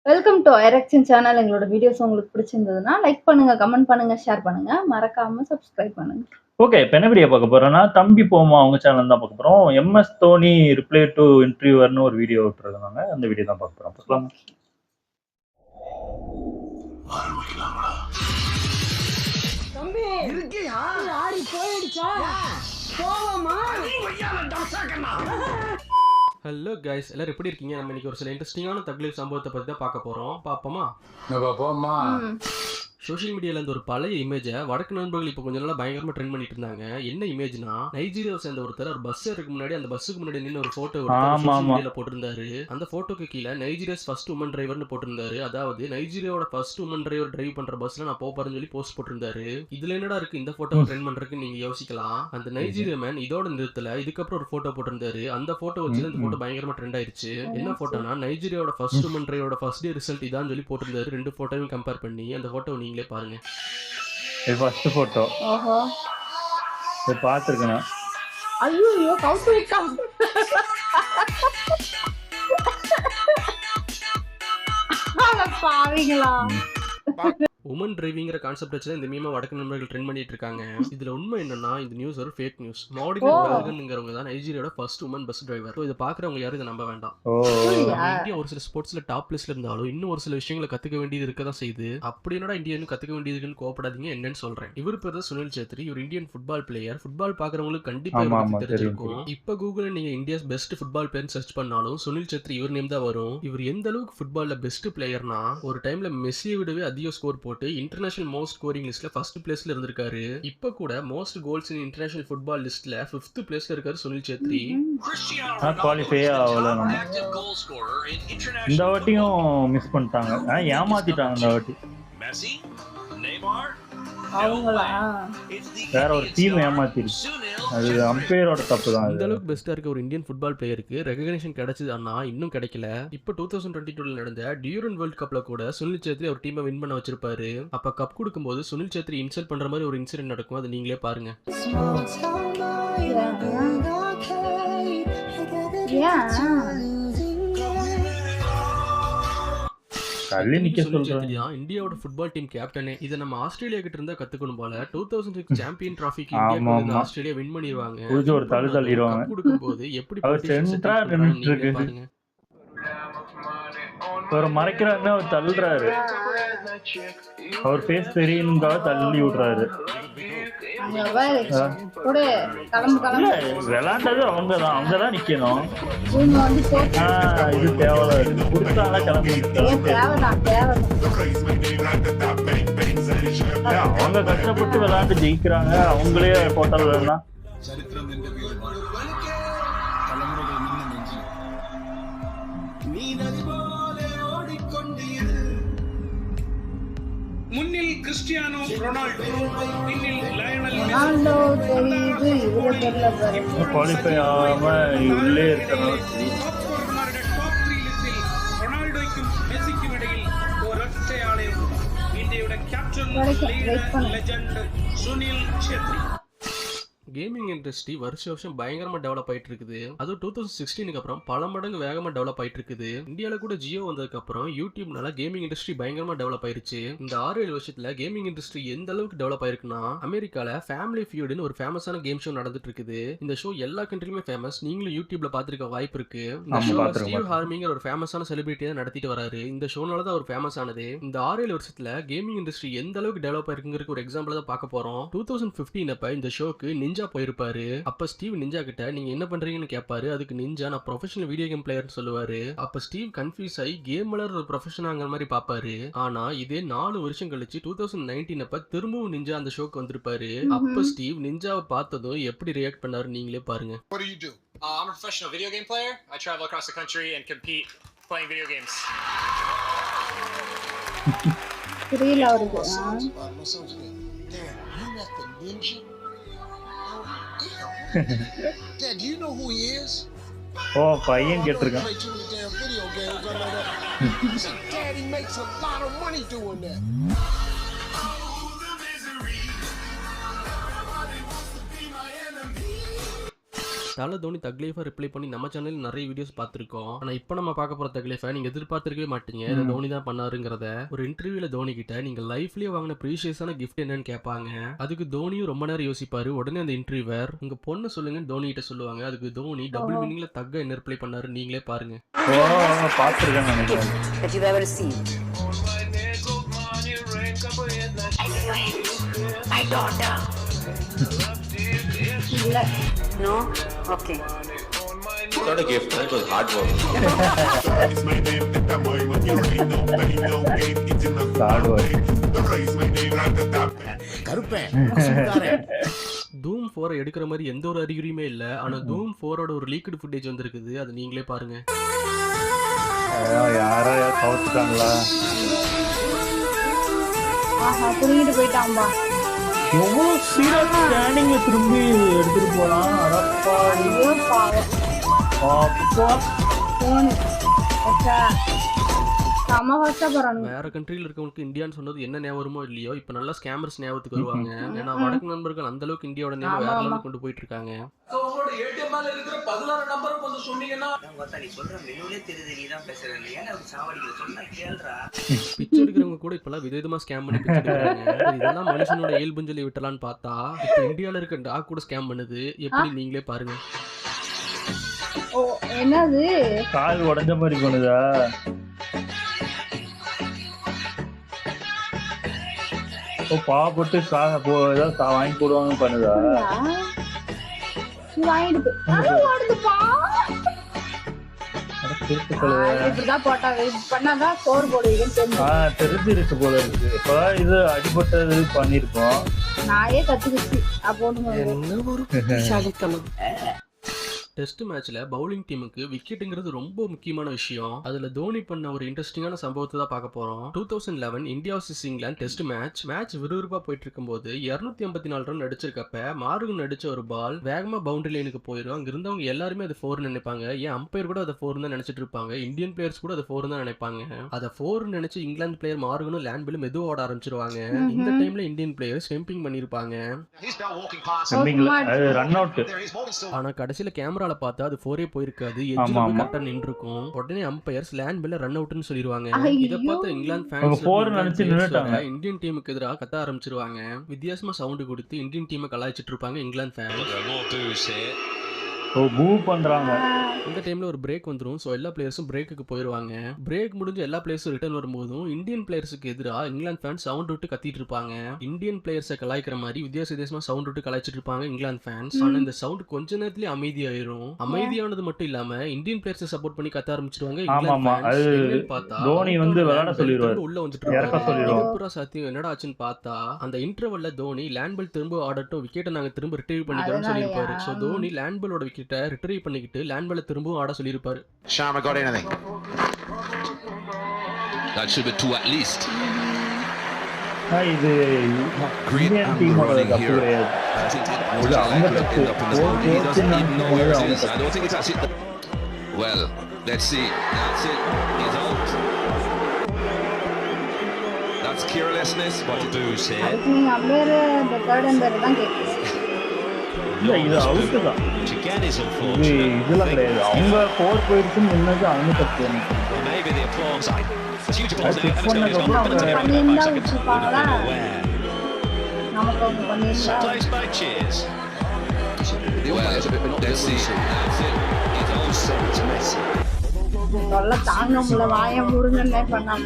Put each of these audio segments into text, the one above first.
Welcome to ஐரக்ஷன் channel. எங்களோட videos உங்களுக்கு பிடிச்சிருந்ததுன்னா லைக் பண்ணுங்க, கமெண்ட் பண்ணுங்க, ஷேர் பண்ணுங்க. மறக்காம சப்ஸ்கிரைப் பண்ணுங்க. ஓகே. இப்ப என்ன வீடியோ பார்க்க போறோம்னா, தம்பி போமா அவங்க சேனல் தான் பார்க்க போறோம். எம்.எஸ். தோனி ரிப்ளை டூ இன்டர்வியூவர்னு ஒரு வீடியோ விட்டுருக்காங்க. அந்த வீடியோ தான் பார்க்க போறோம். பார்க்கலாமா? தம்பி இருக்கியா? ஆடி போயிடுச்சா? போவோமா? ஹலோ கைஸ், எல்லாரும் எப்படி இருக்கீங்க? நம்ம இன்னைக்கு ஒரு சில இன்ட்ரெஸ்டிங்கான தகவல் சம்பவத்தை பற்றி தான் பார்க்க போகிறோம். பார்ப்போமா? சோஷியல் மீடியாவில் இந்த ஒரு பழைய இமேஜை வடக்கு நண்பர்கள் இப்போ கொஞ்ச நாளாக பயங்கரமாக ட்ரெண்ட் பண்ணிட்டு இருந்தாங்க. என்ன இமேஜ்னா, நைஜீரியாவை சேர்ந்த ஒருத்தர் ஒரு பஸ் ஏறதுக்கு முன்னாடி அந்த பஸ்ஸுக்கு முன்னாடி நின்று ஒரு ஃபோட்டோ சோஷியல் மீடியாவில் போட்டிருந்தாரு. அந்த ஃபோட்டோக்கு கீழே நைஜீரியாஸ் ஃபர்ஸ்ட் உமன் டிரைவர்னு போட்டிருந்தாரு. அதாவது நைஜீரியாவோட ஃபர்ஸ்ட் உமன் டிரைவர் டிரைவ் பண்ற பஸ்ல நான் போறேன்னு சொல்லி போஸ்ட் போட்டிருந்தாரு. இதுல என்னடா இருக்கு இந்த போட்டோ ட்ரெண்ட் பண்றதுக்கு நீங்க யோசிக்கலாம். அந்த நைஜீரியா மேன் இதோட நிறுத்தல, இதுக்கப்புறம் ஒரு போட்டோ போட்டிருந்தாரு. அந்த போட்டோ வச்சு அந்த போட்டோ பயங்கரமா ட்ரெண்ட் ஆயிருச்சு. என்ன போட்டோனா, நைஜீரியாவோட ஃபர்ஸ்ட் உமன் டிரைவரோட ஃபர்ஸ்ட் டே ரிசல்ட் இதான் சொல்லி போட்டிருந்தாரு. ரெண்டு போட்டோவையும் கம்பேர் பண்ணி அந்த போட்டோ நீங்களே பாருங்க. இது ஃபர்ஸ்ட் போட்டோ. ஓஹோ, இது பார்த்திருக்கேன். ஐயோ கவுத்து விட்டான். பாவீங்களா? உமன் டிரைவிங்கிற கான்செப்ட் வச்சு இந்த மீமை வடக்கு நண்பர்கள் ட்ரெண்ட் பண்ணிட்டு இருக்காங்க. இதுல உண்மை என்னன்னா, இந்த நியூஸ் ஒரு ஃபேக் நியூஸ். மார்டின் பெல்கன்ங்கிறவங்க தான் நைஜீரியாவோட ஃபர்ஸ்ட் உமன் பஸ் டிரைவர். இதை பாக்குறவங்க யாரும் இதை நம்ப வேண்டாம். இந்தியா ஒரு சில ஸ்போர்ட்ஸ்ல டாப் லிஸ்ட்ல இருந்தாலும் இன்னும் ஒரு சில விஷயங்களை கத்துக்க வேண்டியது இருக்கதான் செய்யுது. அப்படி என்னடா இந்தியா இன்னும் கத்துக்க வேண்டியதுன்னு கோவப்படாதீங்க, என்னன்னு சொல்றேன். இவர் பேர் தான் சுனில் சேத்ரி. இவர் இந்தியன் ஃபுட்பால் பிளேயர். ஃபுட்பால் பாக்குறவங்களுக்கு கண்டிப்பா தெரிஞ்சிருக்கும். இப்ப கூகுள்ல நீங்க India's best football player search பண்ணாலும் சுனில் சேத்ரி இவர் நேம் தான் வரும். இவர் எந்த அளவுக்கு ஃபுட்பால்ல பெஸ்ட் பிளேயர்னா, ஒரு டைம்ல மெஸ்ஸியை விடவே அதிக ஸ்கோர் போட்டு இன்டர்நேஷனல் மோஸ்ட் ஸ்கோரிங் லிஸ்ட்ல ஃபர்ஸ்ட் பிளேஸ்ல இருந்திருக்காரு. இப்ப கூட most goals in international football லிஸ்ட்ல 5th பிளேஸ்ல இருக்காரு சுனில் சேத்ரி. குவாலிஃபை ஆகல. நம்ம இந்த வாட்டியும் மிஸ் பண்ணிட்டாங்க. ஏமாத்திட்டாங்க இந்த வாட்டி. அவங்களா வேற ஒரு டீம் ஏமாத்திருச்சு. அது அம்பையரோட தப்பு தான். இந்த அளவுக்கு பெஸ்டா இருக்க ஒரு இந்தியன் ஃபுட்பால் பிளேயருக்கு ரெகக்னிஷன் கிடைச்சது, ஆனா இன்னும் கிடைக்கல. இப்போ 2022 நடந்த டியூரன் வேர்ல்ட் கப்ல கூட சுனில் சேத்ரி ஒரு டீமை வின் பண்ண வச்சிருப்பாரு. அப்ப கப் கொடுக்கும்போது சுனில் சேத்ரி இன்சல்ட் பண்ற மாதிரி ஒரு இன்சிடென்ட் நடக்கும். அதை நீங்களே பாருங்க. இந்தியாவோட ஃபுட்பால் டீம் கேப்டனே. இதை நம்ம ஆஸ்திரேலியா கிட்ட இருந்தா கத்துக்கணும் போல. 2006 சாம்பியன் டிராஃபிக்கு இந்தியா ஆஸ்திரேலியா வின் பண்ணிடுவாங்க. ஒரு தழுதலிடுவாங்க. கொடுக்கும்போது எப்படி பாருங்க. ஒரு மறைக்கிறாருன்னா அவர் தள்ளுறாரு. அவர் ஃபேஸ் தெரியணுங்காக தள்ளி விடுறாரு. விளையாண்டது அவங்கதான் நிக்கணும். இது தேவை கொடுத்தாங்க கிளம்பி. அவங்க கஷ்டப்பட்டு விளையாண்டு ஜெயிக்கிறாங்க. அவங்களே போட்டால் வேணா முன்னில் கிறிஸ்டியானோ ரொனால்டோ, பின்னில் லயனல் மெஸ்ஸி. குவாலிஃபை ஆகாம உள்ளே இருக்கிறோம். டாப் 3 லிஸ்டில் ரொனால்டோய்க்கும் மெஸ்ஸிக்கும் இடையில் ஒரு ஒற்றையாளே இந்தியாவோட captain legend Sunil Chhetri. Gaming industry வருஷம் பயங்கரமா டெவலப் ஆயிட்டு இருக்குது. அதுவும் 2016 அப்புறம் பல மடங்கு வேகமா டெவலப் ஆயிட்டு இருக்குது. இந்தியால கூட ஜியோ வந்ததுக்கு அப்புறம் யூடியூப்னால கேமிங் இண்டஸ்ட்ரி பயங்கரமா டெவலப் ஆயிருச்சு. இந்த 6-7 வருஷத்துல கேமிங் இண்டஸ்ட்ரி எந்த அளவுக்கு டெவலப் ஆயிருக்குன்னா, அமெரிக்கால ஃபேமிலி ஃபியூட்னு ஒரு ஃபேமஸான கேம் ஷோ நடந்துட்டு இருக்குது. இந்த ஷோ எல்லா கண்ட்ரிலுமே ஃபேமஸ். நீங்களும் யூடியூப்ல பாத்துருக்க வாய்ப்பு இருக்கு. இந்த ஷோ ஸ்டீவ் ஹார்மிங்கிற ஒரு ஃபேமஸான செலிபிரிட்டி தான் நடத்திட்டு வராரு. இந்த ஷோனால தான் ஒரு ஃபேமஸ் ஆனது. இந்த 6-7 வருஷத்துல கேமிங் இண்டஸ்ட்ரி எந்த அளவுக்கு டெவலப் ஆயிருக்குங்கிறதுக்கு ஒரு எக்ஸாம்பிள் தான் பார்க்க போறோம். 2015 அப்ப இந்த ஷோக்கு நிஞ்சா போயிருப்பாரு. அப்ப ஸ்டீவ் நிஞ்சா கிட்ட நீங்க என்ன பண்றீங்கன்னு கேட்பாரு. அதுக்கு நிஞ்சா நான் ப்ரொஃபஷனல் வீடியோ கேம் பிளேயர்னு சொல்லுவாரு. அப்ப ஸ்டீவ் கன்ஃபியூஸ் ஆகி கேமர் ஒரு ப்ரொஃபஷனல்ங்கிற மாதிரி பாப்பாரு. ஆனா இதே 4 வருஷம் கழிச்சு 2019 அப்ப திரும்பவும் நிஞ்சா அந்த ஷோக்கு வந்திருப்பாரு. அப்ப ஸ்டீவ் நிஞ்சாவை பார்த்ததும் எப்படி ரியாக்ட் பண்ணாரு நீங்களே பாருங்க. What do you do? I'm a professional video game player. I travel across the country and compete playing video games. புரியல அவருக்கு. Dad, you met the ninja? Dad, do you know who he is? பையன் கேட்டிருக்கான். Daddy makes a lot of money doing that. தல Dhoni தக்லீஃபா reply பண்ணி நம்ம சேனல்ல நிறைய videos பார்த்திருக்கோம். ஆனா இப்போ நம்ம பார்க்க போற தக்லீஃபை நீங்க எதிர்பார்த்திருக்கவே மாட்டீங்க. இதை தோனி தான் பண்ணாருங்கிறத. ஒரு இன்டர்வியூல தோனி கிட்ட நீங்க லைஃப்லயே வாங்கின ப்ரீஷியஸான கிஃப்ட் என்னன்னு கேட்பாங்க. அதுக்கு தோனியும் ரொம்ப நேரம் யோசிப்பாரு. உடனே அந்த இன்டர்வியூவர் உங்க பொண்ணு சொல்லுங்கன்னு தோனி கிட்ட சொல்லுவாங்க. அதுக்கு தோனி டபுள் மீனிங்ல தக்க என்ன ரிப்ளை பண்ணாரு நீங்களே பாருங்க. பாத்துருக்கேன் நினைக்கிறேன். that you've ever received. My daughter. இல்ல No? Okay. It's not a gift, it was hard work. தூம் 4 எடுக்கிற மாதிரி எந்த ஒரு அறிகுறியுமே இல்ல. ஆனா தூம் 4ஓட ஒரு லீக்டு ஃபுட்டேஜ் வந்திருக்குது. அது நீங்களே பாருங்க. யாரோ கவுத்துட்டாங்களா? ஆஹா புரிஞ்சுட்டு போயிட்டான்பா. எவ்வளவு ஸ்பீடா ஸ்டாண்டிங்ல திரும்பி எடுத்துட்டு போலாம். அடப்பா ஐயோ பாவம். அப்பா போன் ஓகே செம கஷ்டப்படுறானுங்க. வேற கண்ட்ரில இருக்கவங்களுக்கு இந்தியான்னு சொன்னது என்ன ஞாபகம் வருமோ இல்லையோ இப்ப நல்லா ஸ்கேமர்ஸ் ஞாபகத்துக்கு வருவாங்க. ஏன்னா வடக்கு நண்பர்கள் அந்த அளவுக்கு இந்தியாவோட நேம் வேற லெவலுக்கு கொண்டு போயிட்டு இருக்காங்க. பிச்சை எடுக்கிறவங்க கூட இப்பெல்லாம் விதவிதமா ஸ்கேம் பண்ணி பிச்சை எடுக்கிறாங்க. இதெல்லாம் மனுஷனோட இயல்புன்னு சொல்லி விட்டலான்னு பார்த்தா இப்ப இந்தியால இருக்க டாக் கூட ஸ்கேம் பண்ணுது. எப்படி நீங்களே பாருங்க. ஓ என்னது கால் உடைஞ்ச மாதிரி பண்ணுதா? ஓ பாவப்பட்டு ஏதாவது வாங்கி போடுவாங்க பண்ணுதா? நீ வாங்கிட்டு போய் ஓடுதுப்பா. இப்படிதான் போட்டா பண்ணாதான் சோறு போடுவீங்கன்னு தெரிஞ்சு தெரிஞ்சிருக்கு போல இருக்கு. இப்ப இது அடிபட்டது பண்ணிருக்கோம். நாயே கத்துக்கிச்சு அப்போன்னு என்ன ஒரு புத்திசாலித்தனம். டெஸ்ட் மேட்ச்ல பவுலிங் டீமுக்கு விக்கெட்டுங்கிறது ரொம்ப முக்கியமான விஷயம். அதுல தோனி பண்ண ஒரு இன்ட்ரெஸ்டிங்கான சம்பவத்தை தான் பார்க்க போறோம். 2011 India vs England test match விறுவிறுப்பா போயிட்டு இருக்கும்போது 254 ரன் அடிச்சிருக்கப்ப மார்கன் அடிச்ச ஒரு பால் வேகமா பவுண்டரி லைனுக்கு போயிடும். அங்க இருந்தவங்க எல்லாருமே அது 4 நினைப்பாங்க. ஏன் அம்பையர் கூட அதை 4 தான் நினைச்சிட்டு இருப்பாங்க. இந்தியன் பிளேயர்ஸ் கூட அதை 4 தான் நினைப்பாங்க. அதை 4 நினைச்சு இங்கிலாந்து பிளேயர் மார்கனும் லேண்ட்பிலும் மெதுவா ஓட ஆரம்பிச்சிருவாங்க. இந்த டைம்ல இந்தியன் பிளேயர் ஸ்டெம்பிங் பண்ணிருப்பாங்க. Run out. ஆனா கடைசியில கேமரால பார்த்தா அது 4 போயிருக்காது. எட்ஜ்ல போய் கரெக்ட்டா நின்றுக்கும். உடனே அம்பையர்ஸ் லேண்ட் பில்ல ரன் அவுட்னு சொல்லிடுவாங்க. இத பார்த்து இங்கிலாந்து ஃபேன்ஸ் 4 நினைச்சு நின்னுட்டாங்க. இந்தியன் டீமுக்கு எதிராக கத்த ஆரம்பிச்சிருவாங்க. வித்தியாசமா சவுண்ட் கொடுத்து இந்தியன் டீமை கலாய்ச்சிட்டு இருப்பாங்க இங்கிலாந்து ஃபேன்ஸ். பூ பண்றாங்க. இந்த டைம்ல ஒரு பிரேக் வந்துரும். சோ எல்லா பிளேயர்ஸும் பிரேக்குக்கு போயிடுவாங்க. பிரேக் முடிஞ்சு எல்லா பிளேயர்ஸும் ரிட்டர்ன் வரும்போதும் இந்தியன் பிளேயர்ஸுக்கு எதிராக இங்கிலாந்து ஃபேன்ஸ் சவுண்ட் விட்டு கத்திட்டு இருப்பாங்க. இந்தியன் பிளேயர்ஸை கலாய்க்கிற மாதிரி வித்தியாசமா சவுண்ட் விட்டு கலாய்ச்சிட்டு இருப்பாங்க இங்கிலாந்து ஃபேன்ஸ். ஆனா இந்த சவுண்ட் கொஞ்ச நேரத்திலே அமைதியாயிரும். அமைதியானது மட்டும் இல்லாம இந்தியன் பிளேயர்ஸை சப்போர்ட் பண்ணி கத்த ஆரம்பிச்சிருவாங்க இங்கிலாந்து ஃபேன்ஸ். பார்த்தா தோனி வந்து விளையாட சொல்லிடுவாரு. உள்ள வந்துட்டு இருக்காரு. சத்தியம் என்னடா ஆச்சுன்னு பார்த்தா அந்த இன்டர்வல்ல தோனி லேண்ட் பால் திரும்ப ஆடட்டும், விக்கெட்டை நாங்க திரும்ப ரிட்ரீவ் பண்ணிக்கிறோம்னு சொல்லியிருப்பாரு. சோ தோனி லேண்ட் பாலோட விக்கெட்டை ரிட்ரீவ் பண்ணிக்கிட்டு லேண்ட் பால திரும்பவும் ஆட சொல்லியிருப்பாரு. Sharma got anything? That should be 2 at least. இது Great angle running here. I think Elijah could end up in the ball. He doesn't even know where it is. I don't think it's actually. Well, let's see. That's it. He's out. That's carelessness, but it do say. அதுக்கு நீங்க ampere இந்த third ampere தான் கேட்குறீங்க. இது out தான். இதெல்லாம் கிடையாது. அவங்க 4 போயிருக்குன்னு முன்னாடி அவங்க தப்பு. பண்ணியிருந்தா விட்டுருப்பாங்களா? நமக்கு அவங்க பண்ணியிருந்தா சொல்ல தாங்க முடியல. வாய முருங்கன்னே பண்ணாம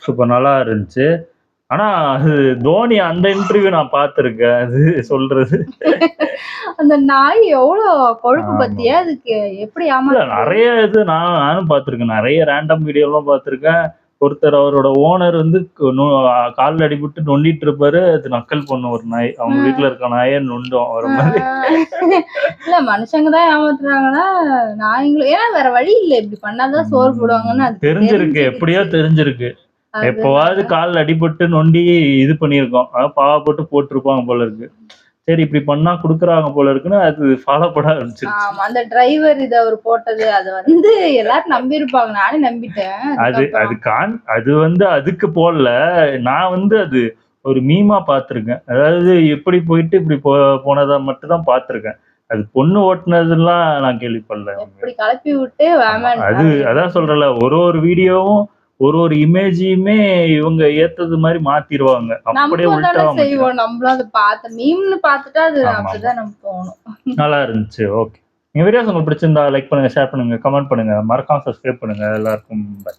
சூப்பர் நல்லா இருந்துச்சு. ஆனா அது தோனி அந்த இன்டர்வியூ நான் பார்த்திருக்கேன். அது சொல்றது அந்த நாய் எவ்வளவு கொழுப்பு பத்தியா அதுக்கு எப்படி நிறைய இது நானும் பார்த்திருக்கேன். நிறைய ரேண்டம் வீடியோ எல்லாம் பார்த்திருக்கேன். ஒருத்தர் அவரோட ஓனர் வந்து காலில் அடிபட்டு நொண்டிட்டு இருப்பாரு. அது நக்கல் பண்ண ஒரு நாய். அவங்க வீட்டுல இருக்க நாயே நொண்டும் வர மாதிரி. இல்ல மனுஷங்கதான் ஏமாத்துறாங்கன்னா நாய்ங்களும் ஏன்னா வேற வழி இல்ல. இப்படி பண்ணாதான் சோறு போடுவாங்கன்னு அது தெரிஞ்சிருக்கு. எப்படியோ தெரிஞ்சிருக்கு. எப்பவாவது காலில் அடிபட்டு நொண்டி இது பண்ணியிருக்கோம். பாவப்பட்டு போட்டிருப்பாங்க போல இருக்கு. சரி இப்படி பண்ணா குடுக்குறாங்க போல இருக்குன்னு அது ஃபாலோ பண்ண ஆரம்பிச்சிருச்சு. ஆமா. அந்த டிரைவர் இத அவரு போட்டது அது எல்லாரும் நம்பியிருப்பாங்க. நானே நம்பிட்டேன். அது அதுக்கு போடல. நான் அது ஒரு மீமா பார்த்திருக்கேன். அதாவது எப்படி போயிட்டு இப்படி போனதா மட்டும் தான் பார்த்திருக்கேன். அது பொண்ணு ஓட்டுனதுலாம் நான் கேள்விப்படல. எப்படி கலப்பி விட்டு அதான் சொல்றேன்ல, ஒரு வீடியோவும் ஒரு இமேஜையுமே இவங்க ஏத்தது மாதிரி மாத்திருவாங்க. அப்படியே உள்டாவா செய்வோம். நம்மளும் அதை மீம்னு பார்த்துட்டா அது அப்படிதான் நமக்கு தோணும். நல்லா இருந்துச்சு. ஓகே. இந்த வீடியோஸ் உங்களுக்கு பிடிச்சிருந்தா லைக் பண்ணுங்க, ஷேர் பண்ணுங்க, கமெண்ட் பண்ணுங்க, மறக்காம சப்ஸ்கிரைப் பண்ணுங்க. எல்லாருக்கும் பை.